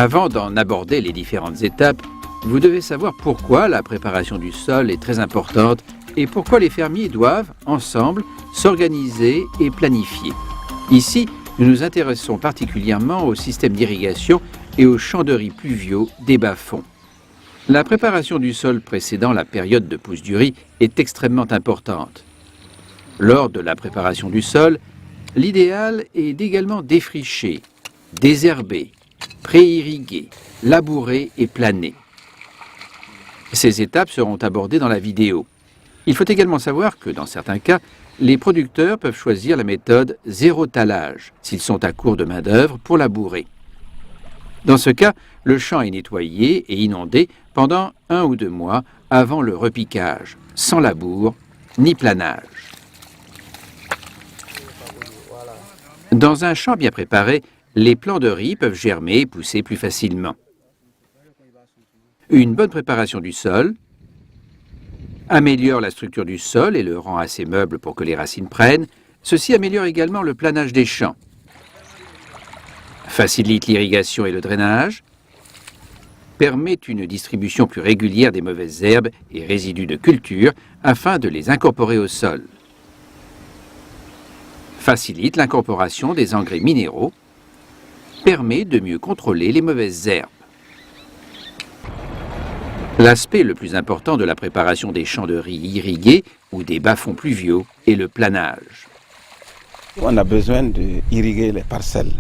Avant d'en aborder les différentes étapes, vous devez savoir pourquoi la préparation du sol est très importante et pourquoi les fermiers doivent, ensemble, s'organiser et planifier. Ici, nous nous intéressons particulièrement au système d'irrigation et aux champs de riz pluviaux des bas-fonds. La préparation du sol précédant la période de pousse du riz est extrêmement importante. Lors de la préparation du sol, l'idéal est d'également défricher, désherber, pré-irriguer, labourer et planer. Ces étapes seront abordées dans la vidéo. Il faut également savoir que, dans certains cas, les producteurs peuvent choisir la méthode zéro tallage s'ils sont à court de main-d'œuvre pour labourer. Dans ce cas, le champ est nettoyé et inondé pendant 1 ou 2 mois avant le repiquage, sans labour ni planage. Dans un champ bien préparé, les plants de riz peuvent germer et pousser plus facilement. Une bonne préparation du sol améliore la structure du sol et le rend assez meuble pour que les racines prennent. Ceci améliore également le planage des champs, facilite l'irrigation et le drainage, permet une distribution plus régulière des mauvaises herbes et résidus de culture afin de les incorporer au sol, facilite l'incorporation des engrais minéraux, permet de mieux contrôler les mauvaises herbes. L'aspect le plus important de la préparation des champs de riz irrigués ou des bas-fonds pluviaux est le planage. On a besoin d'irriguer les parcelles.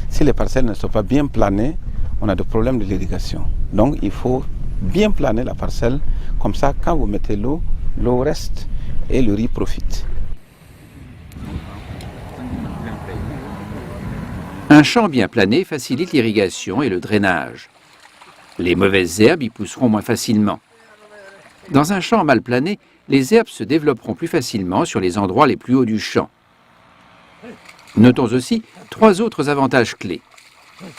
Si les parcelles ne sont pas bien planées, on a des problèmes de l'irrigation. Donc il faut bien planer la parcelle, comme ça quand vous mettez l'eau, l'eau reste et le riz profite. Un champ bien plané facilite l'irrigation et le drainage. Les mauvaises herbes y pousseront moins facilement. Dans un champ mal plané, les herbes se développeront plus facilement sur les endroits les plus hauts du champ. Notons aussi 3 autres avantages clés.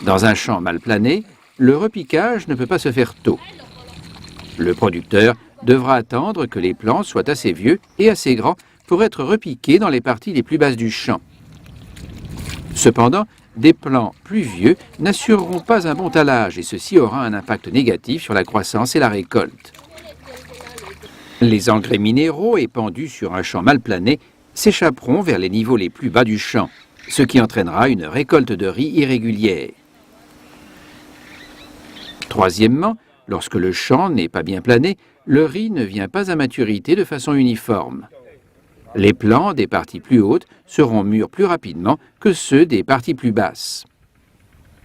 Dans un champ mal plané, le repiquage ne peut pas se faire tôt. Le producteur devra attendre que les plants soient assez vieux et assez grands pour être repiqués dans les parties les plus basses du champ. Cependant, des plants plus vieux n'assureront pas un bon tallage et ceci aura un impact négatif sur la croissance et la récolte. Les engrais minéraux épandus sur un champ mal plané s'échapperont vers les niveaux les plus bas du champ, ce qui entraînera une récolte de riz irrégulière. Troisièmement, lorsque le champ n'est pas bien plané, le riz ne vient pas à maturité de façon uniforme. Les plants des parties plus hautes seront mûrs plus rapidement que ceux des parties plus basses.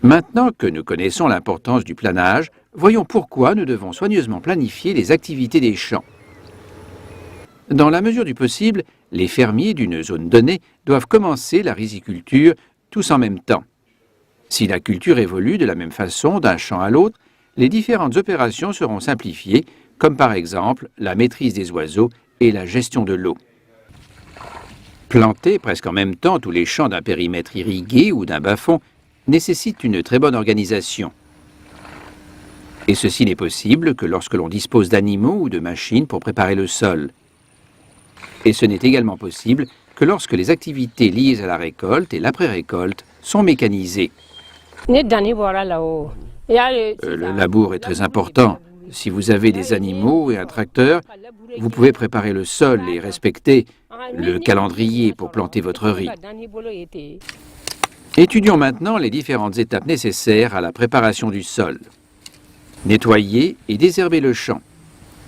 Maintenant que nous connaissons l'importance du planage, voyons pourquoi nous devons soigneusement planifier les activités des champs. Dans la mesure du possible, les fermiers d'une zone donnée doivent commencer la riziculture tous en même temps. Si la culture évolue de la même façon d'un champ à l'autre, les différentes opérations seront simplifiées, comme par exemple la maîtrise des oiseaux et la gestion de l'eau. Planter presque en même temps tous les champs d'un périmètre irrigué ou d'un bas-fond nécessite une très bonne organisation. Et ceci n'est possible que lorsque l'on dispose d'animaux ou de machines pour préparer le sol. Et ce n'est également possible que lorsque les activités liées à la récolte et l'après-récolte sont mécanisées. Le labour est très important. Si vous avez des animaux et un tracteur, vous pouvez préparer le sol et respecter le calendrier pour planter votre riz. Étudions maintenant les différentes étapes nécessaires à la préparation du sol. Nettoyer et désherber le champ.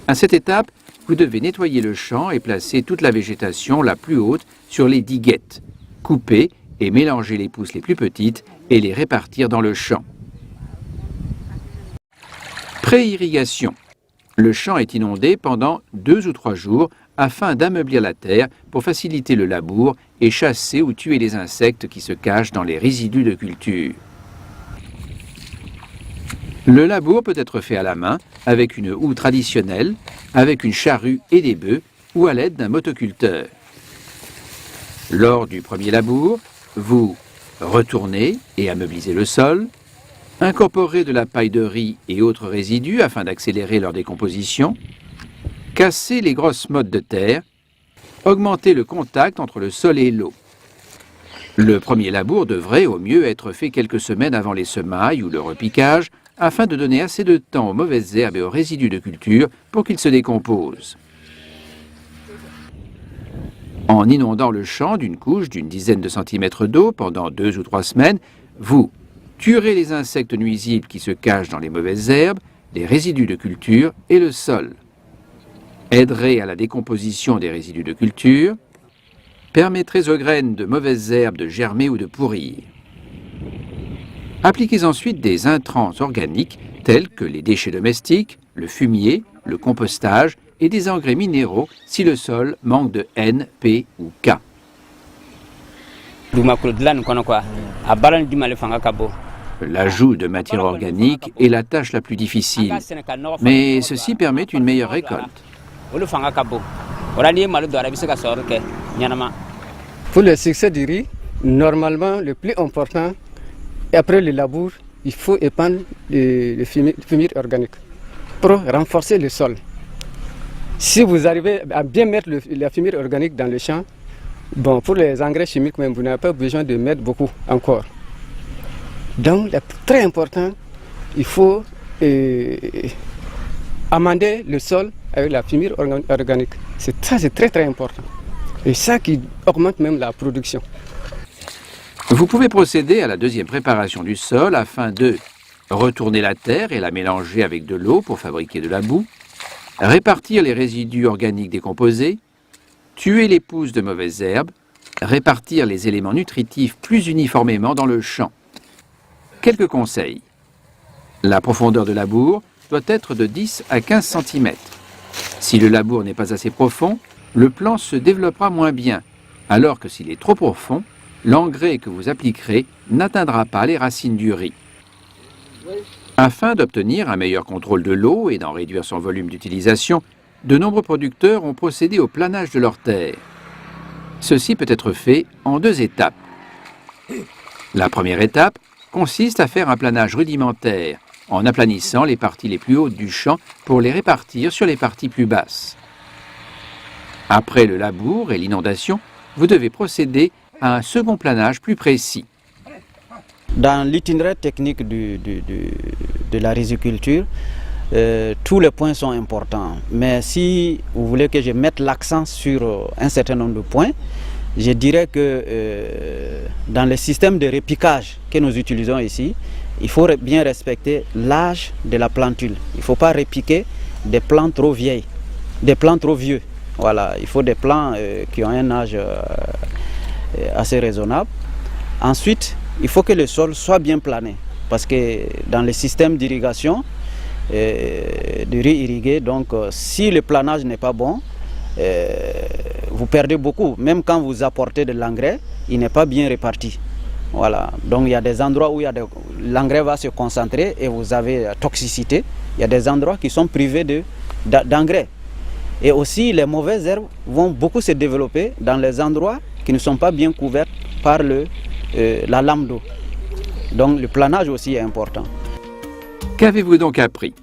À cette étape, vous devez nettoyer le champ et placer toute la végétation la plus haute sur les diguettes, couper et mélanger les pousses les plus petites et les répartir dans le champ. Pré-irrigation. Le champ est inondé pendant 2 ou 3 jours afin d'ameublir la terre pour faciliter le labour et chasser ou tuer les insectes qui se cachent dans les résidus de culture. Le labour peut être fait à la main, avec une houe traditionnelle, avec une charrue et des bœufs ou à l'aide d'un motoculteur. Lors du premier labour, vous retournez et ameublisez le sol, incorporez de la paille de riz et autres résidus afin d'accélérer leur décomposition, cassez les grosses mottes de terre, augmentez le contact entre le sol et l'eau. Le premier labour devrait au mieux être fait quelques semaines avant les semailles ou le repiquage afin de donner assez de temps aux mauvaises herbes et aux résidus de culture pour qu'ils se décomposent. En inondant le champ d'une couche d'une dizaine de centimètres d'eau pendant 2 ou 3 semaines, vous tuerez les insectes nuisibles qui se cachent dans les mauvaises herbes, les résidus de culture et le sol. Aiderez à la décomposition des résidus de culture, permettrez aux graines de mauvaises herbes de germer ou de pourrir. Appliquez ensuite des intrants organiques tels que les déchets domestiques, le fumier, le compostage et des engrais minéraux si le sol manque de N, P ou K. L'ajout de matière organique est la tâche la plus difficile, mais ceci permet une meilleure récolte. Pour le succès du riz, normalement, le plus important, après le labour, il faut épandre le fumier organique pour renforcer le sol. Si vous arrivez à bien mettre la fumier organique dans le champ, bon, pour les engrais chimiques, même, vous n'avez pas besoin de mettre beaucoup encore. Donc, très important, il faut amender le sol avec la fumier organique. C'est très important. Et ça qui augmente même la production. Vous pouvez procéder à la deuxième préparation du sol afin de retourner la terre et la mélanger avec de l'eau pour fabriquer de la boue, répartir les résidus organiques décomposés, tuer les pousses de mauvaises herbes, répartir les éléments nutritifs plus uniformément dans le champ. Quelques conseils. La profondeur de labour doit être de 10 à 15 cm. Si le labour n'est pas assez profond, le plant se développera moins bien, alors que s'il est trop profond, l'engrais que vous appliquerez n'atteindra pas les racines du riz. Afin d'obtenir un meilleur contrôle de l'eau et d'en réduire son volume d'utilisation, de nombreux producteurs ont procédé au planage de leurs terres. Ceci peut être fait en 2 étapes. La première étape consiste à faire un planage rudimentaire, en aplanissant les parties les plus hautes du champ pour les répartir sur les parties plus basses. Après le labour et l'inondation, vous devez procéder à un second planage plus précis. Dans l'itinéraire technique de la riziculture, tous les points sont importants. Mais si vous voulez que je mette l'accent sur un certain nombre de points, je dirais que dans le système de repiquage que nous utilisons ici, il faut bien respecter l'âge de la plantule. Il ne faut pas repiquer des plants trop vieilles, des plants trop vieux. Voilà, il faut des plants qui ont un âge assez raisonnable. Ensuite, il faut que le sol soit bien plané, parce que dans le système d'irrigation, de riz irrigué, donc si le planage n'est pas bon, vous perdez beaucoup. Même quand vous apportez de l'engrais, il n'est pas bien réparti. Voilà. Donc il y a des endroits où l'engrais va se concentrer et vous avez la toxicité. Il y a des endroits qui sont privés d'engrais. Et aussi les mauvaises herbes vont beaucoup se développer dans les endroits qui ne sont pas bien couverts par la lame d'eau. Donc le planage aussi est important. Qu'avez-vous donc appris?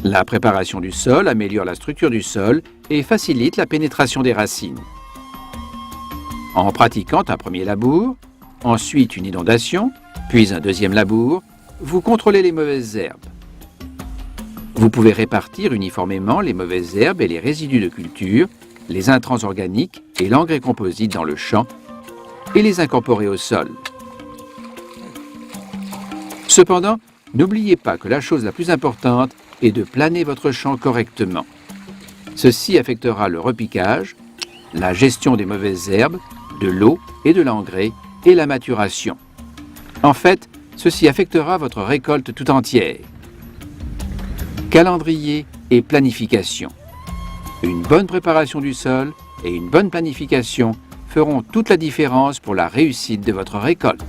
La préparation du sol améliore la structure du sol et facilite la pénétration des racines. En pratiquant un premier labour, ensuite une inondation, puis un deuxième labour, vous contrôlez les mauvaises herbes. Vous pouvez répartir uniformément les mauvaises herbes et les résidus de culture, les intrants organiques et l'engrais composite dans le champ et les incorporer au sol. Cependant, n'oubliez pas que la chose la plus importante est de planer votre champ correctement. Ceci affectera le repiquage, la gestion des mauvaises herbes, de l'eau et de l'engrais et la maturation. En fait, ceci affectera votre récolte tout entière. Calendrier et planification. Une bonne préparation du sol et une bonne planification feront toute la différence pour la réussite de votre récolte.